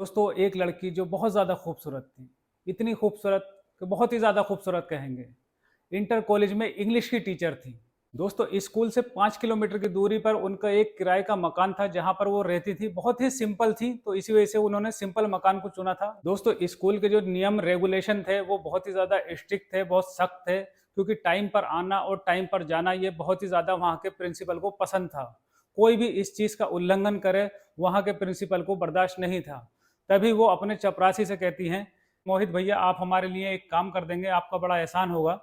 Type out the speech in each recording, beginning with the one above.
दोस्तों एक लड़की जो बहुत ज़्यादा खूबसूरत थी, इतनी खूबसूरत कि बहुत ही ज़्यादा खूबसूरत कहेंगे। इंटर कॉलेज में इंग्लिश की टीचर थी। दोस्तों स्कूल से 5 किलोमीटर की दूरी पर उनका एक किराए का मकान था जहाँ पर वो रहती थी। बहुत ही सिंपल थी, तो इसी वजह से उन्होंने सिंपल मकान को चुना था। दोस्तों स्कूल के जो नियम रेगुलेशन थे वो बहुत ही ज़्यादा स्ट्रिक्ट थे, बहुत सख्त थे, क्योंकि टाइम पर आना और टाइम पर जाना ये बहुत ही ज़्यादा वहाँ के प्रिंसिपल को पसंद था। कोई भी इस चीज़ का उल्लंघन करे वहाँ के प्रिंसिपल को बर्दाश्त नहीं था। तभी वो अपने चपरासी से कहती हैं, मोहित भैया आप हमारे लिए एक काम कर देंगे, आपका बड़ा एहसान होगा।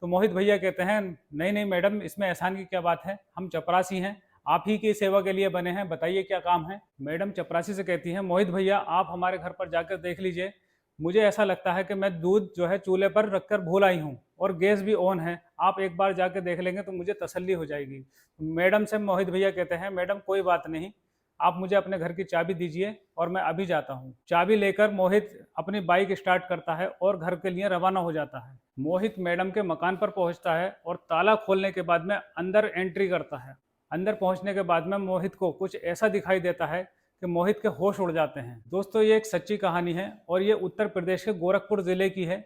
तो मोहित भैया कहते हैं, नहीं नहीं मैडम, इसमें एहसान की क्या बात है, हम चपरासी हैं, आप ही की सेवा के लिए बने हैं, बताइए क्या काम है। मैडम चपरासी से कहती हैं, मोहित भैया आप हमारे घर पर जाकर देख लीजिए, मुझे ऐसा लगता है कि मैं दूध जो है चूल्हे पर रखकर भूल आई हूँ और गैस भी ऑन है, आप एक बार जाके देख लेंगे तो मुझे तसल्ली हो जाएगी। मैडम से मोहित भैया कहते हैं, मैडम कोई बात नहीं, आप मुझे अपने घर की चाबी दीजिए और मैं अभी जाता हूँ। चाबी लेकर मोहित अपनी बाइक स्टार्ट करता है और घर के लिए रवाना हो जाता है। मोहित मैडम के मकान पर पहुंचता है और ताला खोलने के बाद में अंदर एंट्री करता है। अंदर पहुंचने के बाद में मोहित को कुछ ऐसा दिखाई देता है कि मोहित के होश उड़ जाते हैं। दोस्तों ये एक सच्ची कहानी है और ये उत्तर प्रदेश के गोरखपुर जिले की है।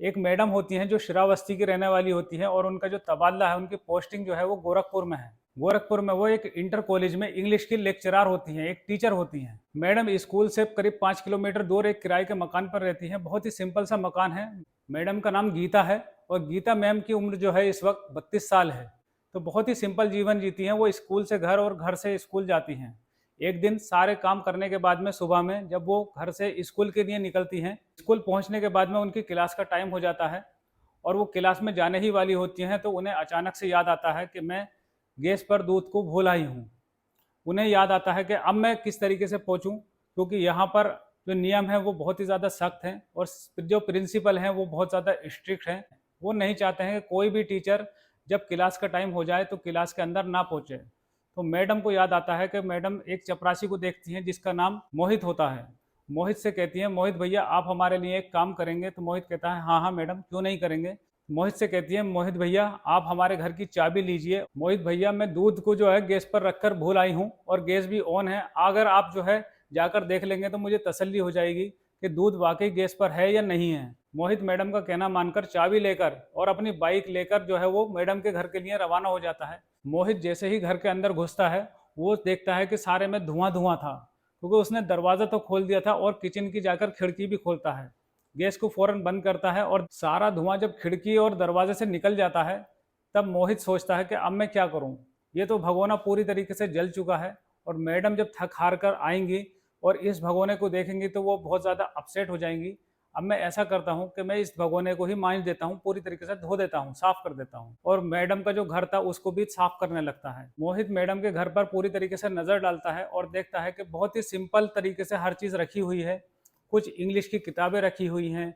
एक मैडम होती हैं जो श्रावस्ती की रहने वाली होती है और उनका जो तबादला है, उनकी पोस्टिंग जो है वो गोरखपुर में है। गोरखपुर में वो एक इंटर कॉलेज में इंग्लिश की लेक्चरार होती हैं, एक टीचर होती हैं। मैडम स्कूल से करीब 5 किलोमीटर दूर एक किराए के मकान पर रहती हैं। बहुत ही सिंपल सा मकान है। मैडम का नाम गीता है और गीता मैम की उम्र जो है इस वक्त 32 साल है। तो बहुत ही सिंपल जीवन जीती हैं। वो स्कूल से घर और घर से स्कूल जाती हैं। एक दिन सारे काम करने के बाद में सुबह में जब वो घर से स्कूल के लिए निकलती हैं, स्कूल पहुंचने के बाद में उनकी क्लास का टाइम हो जाता है और वो क्लास में जाने ही वाली होती हैं, तो उन्हें अचानक से याद आता है कि मैं गैस पर दूध को भूल आई हूँ। उन्हें याद आता है कि अब मैं किस तरीके से पहुँचूँ, क्योंकि यहाँ पर जो नियम है वो बहुत ही ज़्यादा सख्त हैं और जो प्रिंसिपल हैं वो बहुत ज़्यादा स्ट्रिक्ट हैं। वो नहीं चाहते हैं कि कोई भी टीचर जब क्लास का टाइम हो जाए तो क्लास के अंदर ना पहुँचे। तो मैडम को याद आता है कि मैडम एक चपरासी को देखती हैं जिसका नाम मोहित होता है। मोहित से कहती हैं, मोहित भैया आप हमारे लिए एक काम करेंगे? तो मोहित कहता है, हाँ हाँ मैडम, क्यों नहीं करेंगे। मोहित से कहती है, मोहित भैया आप हमारे घर की चाबी लीजिए। मोहित भैया मैं दूध को जो है गैस पर रखकर भूल आई हूँ और गैस भी ऑन है, अगर आप जो है जाकर देख लेंगे तो मुझे तसल्ली हो जाएगी कि दूध वाकई गैस पर है या नहीं है। मोहित मैडम का कहना मानकर चाबी लेकर और अपनी बाइक लेकर जो है वो मैडम के घर के लिए रवाना हो जाता है। मोहित जैसे ही घर के अंदर घुसता है वो देखता है कि सारे में धुआं धुआं था, क्योंकि उसने दरवाज़ा तो खोल दिया था और किचन की जाकर खिड़की भी खोलता है। गैस को फौरन बंद करता है और सारा धुआं जब खिड़की और दरवाजे से निकल जाता है तब मोहित सोचता है कि अब मैं क्या करूं, ये तो भगोना पूरी तरीके से जल चुका है और मैडम जब थक हार कर आएंगी और इस भगोने को देखेंगी तो वो बहुत ज़्यादा अपसेट हो जाएंगी। अब मैं ऐसा करता हूँ कि मैं इस भगोने को ही मांज देता हूँ, पूरी तरीके से धो देता हूँ, साफ कर देता हूँ और मैडम का जो घर था उसको भी साफ करने लगता है। मोहित मैडम के घर पर पूरी तरीके से नज़र डालता है और देखता है कि बहुत ही सिंपल तरीके से हर चीज़ रखी हुई है। कुछ इंग्लिश की किताबें रखी हुई हैं,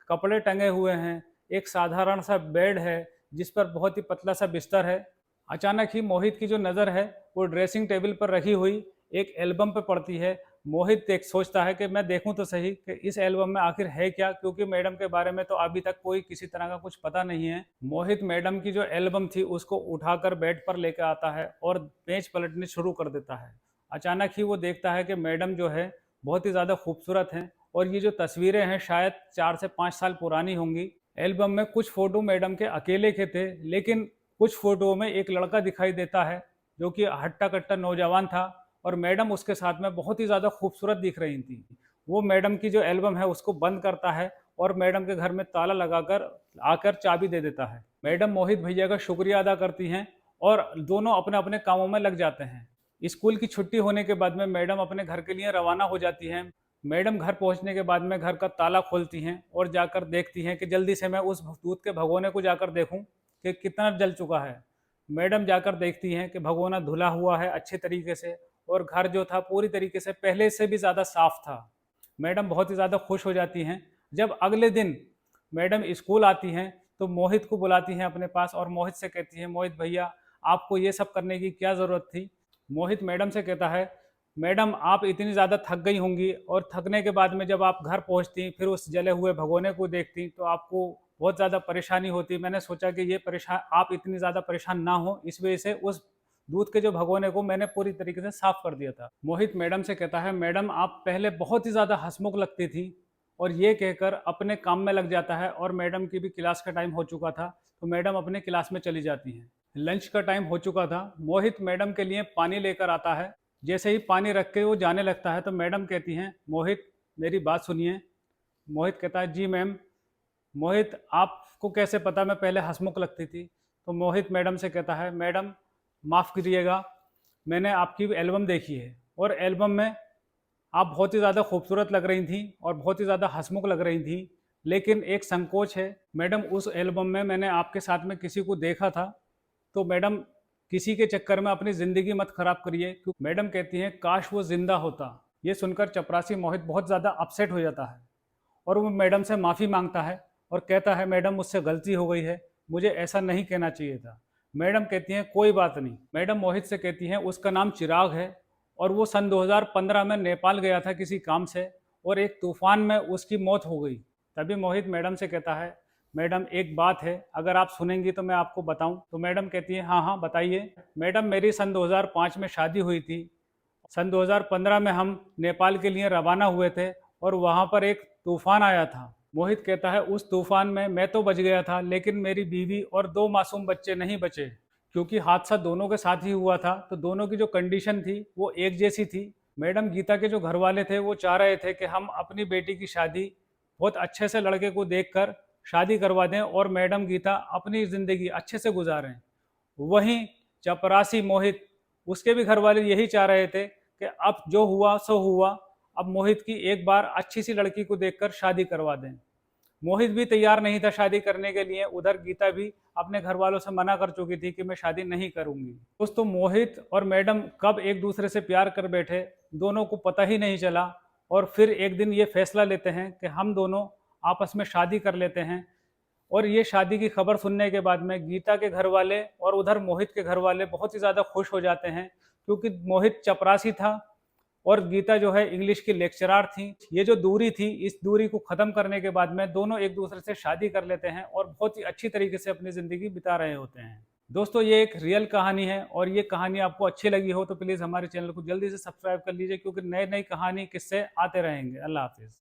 कपड़े टंगे हुए हैं, एक साधारण सा बेड है जिस पर बहुत ही पतला सा बिस्तर है। अचानक ही मोहित की जो नज़र है वो ड्रेसिंग टेबल पर रखी हुई एक एल्बम पर पड़ती है। मोहित देख सोचता है कि मैं देखूं तो सही कि इस एल्बम में आखिर है क्या, क्योंकि मैडम के बारे में तो अभी तक कोई किसी तरह का कुछ पता नहीं है। मोहित मैडम की जो एल्बम थी उसको उठाकर बेड पर लेकर आता है और पेज पलटने शुरू कर देता है। अचानक ही वो देखता है कि मैडम जो है बहुत ही ज़्यादा खूबसूरत हैं और ये जो तस्वीरें हैं शायद 4 से 5 साल पुरानी होंगी। एल्बम में कुछ फ़ोटो मैडम के अकेले के थे, लेकिन कुछ फ़ोटो में एक लड़का दिखाई देता है जो कि हट्टा-कट्टा नौजवान था और मैडम उसके साथ में बहुत ही ज़्यादा खूबसूरत दिख रही थी। वो मैडम की जो एल्बम है उसको बंद करता है और मैडम के घर में ताला लगाकर आकर चाबी दे देता है। मैडम मोहित भैया का शुक्रिया अदा करती हैं और दोनों अपने-अपने कामों में लग जाते हैं। स्कूल की छुट्टी होने के बाद में मैडम अपने घर के लिए रवाना हो जाती हैं। मैडम घर पहुंचने के बाद में घर का ताला खोलती हैं और जाकर देखती हैं कि जल्दी से मैं उस दूध के भगोने को जाकर देखूं कि कितना जल चुका है। मैडम जाकर देखती हैं कि भगोना धुला हुआ है अच्छे तरीके से और घर जो था पूरी तरीके से पहले से भी ज़्यादा साफ था। मैडम बहुत ही ज़्यादा खुश हो जाती हैं। जब अगले दिन मैडम स्कूल आती हैं तो मोहित को बुलाती हैं अपने पास और मोहित से कहती हैं, मोहित भैया आपको ये सब करने की क्या ज़रूरत थी। मोहित मैडम से कहता है, मैडम आप इतनी ज़्यादा थक गई होंगी और थकने के बाद में जब आप घर पहुंचती फिर उस जले हुए भगोने को देखती तो आपको बहुत ज़्यादा परेशानी होती। मैंने सोचा कि ये परेशान आप इतनी ज़्यादा परेशान ना हो, इस वजह से उस दूध के जो भगोने को मैंने पूरी तरीके से साफ कर दिया था। मोहित मैडम से कहता है, मैडम आप पहले बहुत ही ज़्यादा हंसमुख लगती थी, और ये कहकर अपने काम में लग जाता है। और मैडम की भी क्लास का टाइम हो चुका था, तो मैडम अपने क्लास में चली जाती हैं। लंच का टाइम हो चुका था। मोहित मैडम के लिए पानी लेकर आता है। जैसे ही पानी रख के वो जाने लगता है तो मैडम कहती हैं, मोहित मेरी बात सुनिए। मोहित कहता है, जी मैम। मोहित, आपको कैसे पता मैं पहले हंसमुख लगती थी? तो मोहित मैडम से कहता है, मैडम माफ़ कीजिएगा, मैंने आपकी एल्बम देखी है और एल्बम में आप बहुत ही ज़्यादा खूबसूरत लग रही थी और बहुत ही ज़्यादा हंसमुख लग रही थी, लेकिन एक संकोच है मैडम, उस एल्बम में मैंने आपके साथ में किसी को देखा था। तो मैडम किसी के चक्कर में अपनी ज़िंदगी मत खराब करिए। क्योंकि मैडम कहती हैं, काश वो जिंदा होता। ये सुनकर चपरासी मोहित बहुत ज़्यादा अपसेट हो जाता है और वो मैडम से माफ़ी मांगता है और कहता है, मैडम मुझसे गलती हो गई है, मुझे ऐसा नहीं कहना चाहिए था। मैडम कहती हैं, कोई बात नहीं। मैडम मोहित से कहती हैं, उसका नाम चिराग है और वो सन 2015 में नेपाल गया था किसी काम से, और एक तूफान में उसकी मौत हो गई। तभी मोहित मैडम से कहता है, मैडम एक बात है, अगर आप सुनेंगी तो मैं आपको बताऊं। तो मैडम कहती है, हाँ हाँ बताइए। मैडम मेरी सन 2005 में शादी हुई थी। सन 2015 में हम नेपाल के लिए रवाना हुए थे और वहाँ पर एक तूफान आया था। मोहित कहता है, उस तूफान में मैं तो बच गया था, लेकिन मेरी बीवी और 2 मासूम बच्चे नहीं बचे। क्योंकि हादसा दोनों के साथ ही हुआ था, तो दोनों की जो कंडीशन थी वो एक जैसी थी। मैडम गीता के जो घर वाले थे वो चाह रहे थे कि हम अपनी बेटी की शादी बहुत अच्छे से लड़के को देखकर शादी करवा दें और मैडम गीता अपनी ज़िंदगी अच्छे से गुजारें। वहीं चपरासी मोहित, उसके भी घर वाले यही चाह रहे थे कि अब जो हुआ सो हुआ, अब मोहित की एक बार अच्छी सी लड़की को देखकर शादी करवा दें। मोहित भी तैयार नहीं था शादी करने के लिए। उधर गीता भी अपने घर वालों से मना कर चुकी थी कि मैं शादी नहीं करूंगी। दोस्तों, मोहित और मैडम कब एक दूसरे से प्यार कर बैठे, दोनों को पता ही नहीं चला। और फिर एक दिन ये फैसला लेते हैं कि हम दोनों आपस में शादी कर लेते हैं। और ये शादी की खबर सुनने के बाद में गीता के घर वाले और उधर मोहित के घर वाले बहुत ही ज़्यादा खुश हो जाते हैं, क्योंकि मोहित चपरासी था और गीता जो है इंग्लिश की लेक्चरार थी। ये जो दूरी थी, इस दूरी को ख़त्म करने के बाद में दोनों एक दूसरे से शादी कर लेते हैं और बहुत ही अच्छी तरीके से अपनी ज़िंदगी बिता रहे होते हैं। दोस्तों, ये एक रियल कहानी है और ये कहानी आपको अच्छी लगी हो तो प्लीज़ हमारे चैनल को जल्दी से सब्सक्राइब कर लीजिए, क्योंकि नई नई कहानी किस्से आते रहेंगे। अल्लाह हाफिज़।